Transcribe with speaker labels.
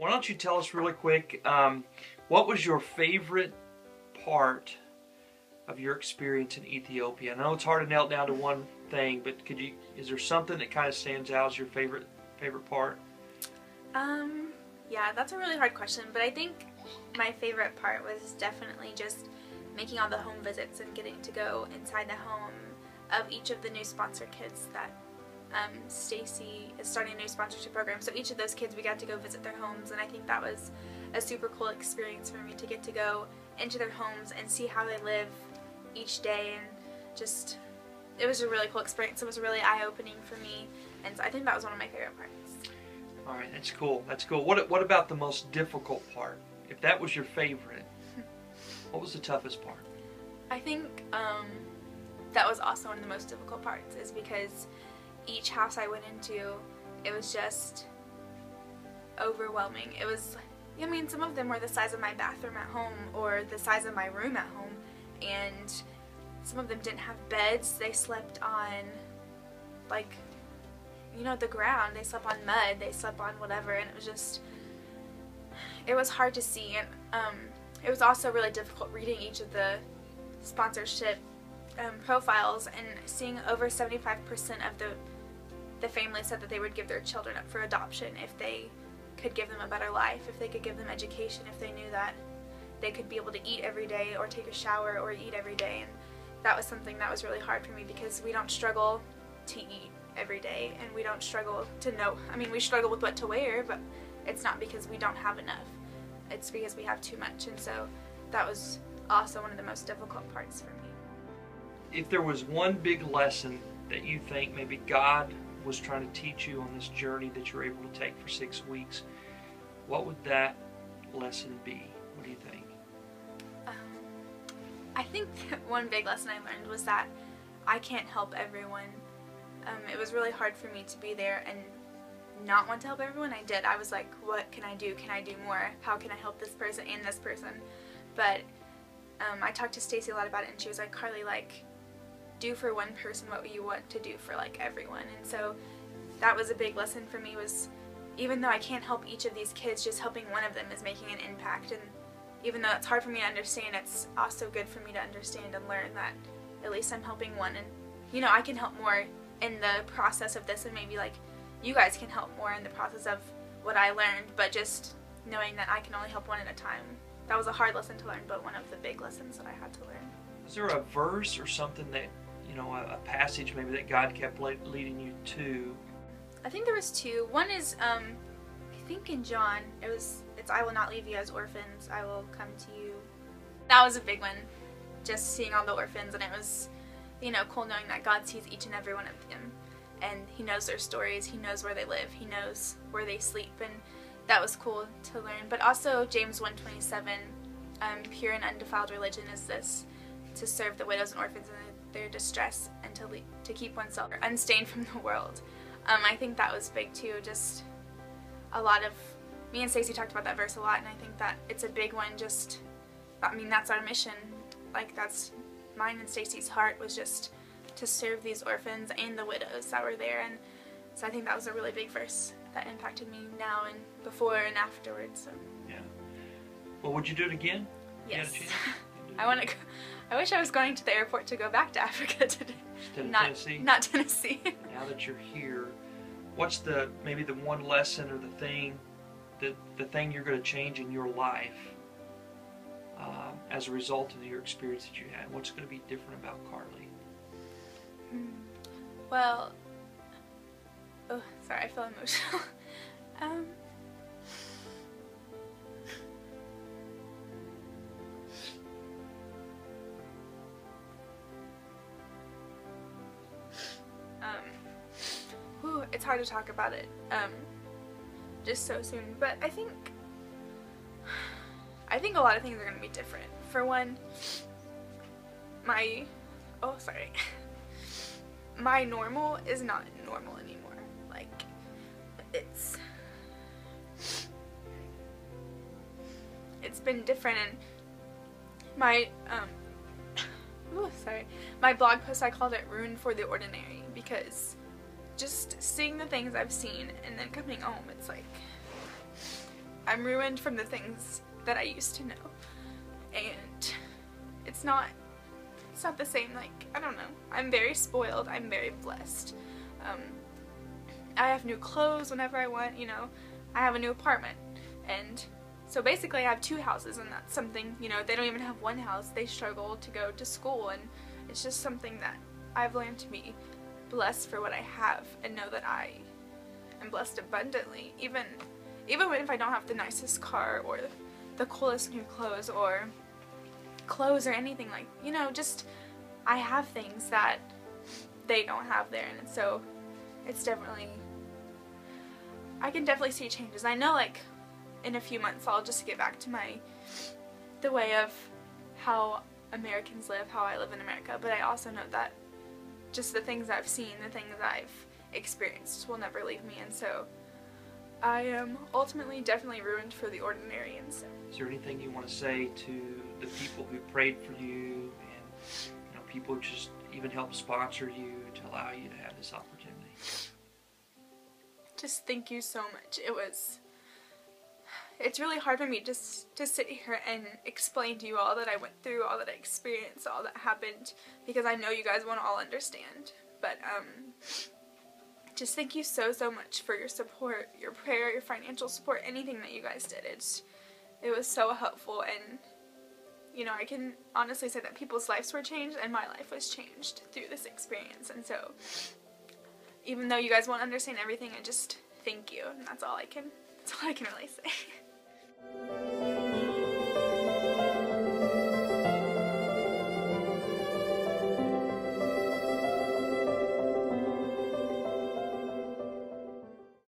Speaker 1: Why don't you tell us really quick, what was your favorite part of your experience in Ethiopia? I know it's hard to nail it down to one thing, but is there something that kind of stands out as your favorite part?
Speaker 2: Yeah, that's a really hard question, but I think my favorite part was definitely just making all the home visits and getting to go inside the home of each of the new sponsor kids that Stacy is starting a new sponsorship program. So each of those kids, we got to go visit their homes, and I think that was a super cool experience for me to get to go into their homes and see how they live each day, and just, it was a really cool experience. It was really eye-opening for me, and so I think that was one of my favorite parts.
Speaker 1: All right, that's cool. That's cool. What about the most difficult part? If that was your favorite, what was the toughest part?
Speaker 2: I think that was also one of the most difficult parts, is because each house I went into, it was just overwhelming. It was, I mean, some of them were the size of my bathroom at home or the size of my room at home, and some of them didn't have beds. They slept on, like, you know, the ground. They slept on mud. They slept on whatever, and it was just, it was hard to see. And it was also really difficult reading each of the sponsorship profiles and seeing over 75% of the families said that they would give their children up for adoption if they could give them a better life, if they could give them education, if they knew that they could be able to eat every day or take a shower or eat every day. And that was something that was really hard for me, because we don't struggle to eat every day, and we don't struggle to know, I mean, we struggle with what to wear, but it's not because we don't have enough. It's because we have too much. And so that was also one of the most difficult parts for me.
Speaker 1: If there was one big lesson that you think maybe God was trying to teach you on this journey that you're able to take for 6 weeks, what would that lesson be? What do you think?
Speaker 2: I think that one big lesson I learned was that I can't help everyone. It was really hard for me to be there and not want to help everyone. I did. I was like, what can I do? Can I do more? How can I help this person and this person? But I talked to Stacy a lot about it, and she was like, Karlee, like, do for one person what you want to do for, like, everyone. And so that was a big lesson for me, was even though I can't help each of these kids, just helping one of them is making an impact. And even though it's hard for me to understand, it's also good for me to understand and learn that at least I'm helping one. And, you know, I can help more in the process of this, and maybe, like, you guys can help more in the process of what I learned, but just knowing that I can only help one at a time. That was a hard lesson to learn, but one of the big lessons that I had to learn.
Speaker 1: Is there a verse or something that, you know, a passage maybe that God kept leading you to?
Speaker 2: I think there was two. One is, I think in John, it's I will not leave you as orphans, I will come to you. That was a big one, just seeing all the orphans, and it was, you know, cool knowing that God sees each and every one of them, and He knows their stories, He knows where they live, He knows where they sleep, and that was cool to learn. But also James 1:27, pure and undefiled religion is this, to serve the widows and orphans in their distress, and to keep oneself unstained from the world. I think that was big too. Just a lot of, me and Stacy talked about that verse a lot, and I think that it's a big one. Just, I mean, that's our mission. Like, that's mine and Stacy's heart, was just to serve these orphans and the widows that were there. And so I think that was a really big verse that impacted me now and before and afterwards. So.
Speaker 1: Yeah. Well, would you do it again?
Speaker 2: Yes. I want to go. I wish I was going to the airport to go back to Africa today.
Speaker 1: Instead of Tennessee?
Speaker 2: Not Tennessee.
Speaker 1: Now that you're here, what's maybe the one lesson or the thing you're going to change in your life as a result of your experience that you had? What's going to be different about Karlee?
Speaker 2: Well, oh, sorry, I feel emotional. It's hard to talk about it just so soon, but I think a lot of things are going to be different. For one, my normal is not normal anymore. Like, it's been different, and my blog post, I called it Ruined for the Ordinary, because just seeing the things I've seen and then coming home, it's like, I'm ruined from the things that I used to know, and it's not the same. Like, I don't know, I'm very spoiled, I'm very blessed. I have new clothes whenever I want, you know, I have a new apartment, and so basically I have 2 houses, and that's something, you know, they don't even have 1 house, they struggle to go to school, and it's just something that I've learned to be blessed for what I have, and know that I am blessed abundantly, even if I don't have the nicest car, or the coolest new clothes, or anything, like, you know, just, I have things that they don't have there, and so it's definitely, I can definitely see changes. I know, like, in a few months I'll just get back to the way of how Americans live, how I live in America, but I also know that just the things I've seen, the things I've experienced will never leave me, and so I am ultimately definitely ruined for the ordinary. And so,
Speaker 1: is there anything you want to say to the people who prayed for you, and, you know, people who just even helped sponsor you to allow you to have this opportunity?
Speaker 2: Just thank you so much. It's really hard for me just to sit here and explain to you all that I went through, all that I experienced, all that happened, because I know you guys won't all understand. But just thank you so much for your support, your prayer, your financial support, anything that you guys did. It was so helpful, and, you know, I can honestly say that people's lives were changed, and my life was changed through this experience. And so, even though you guys won't understand everything, I just thank you, and that's all I can really say.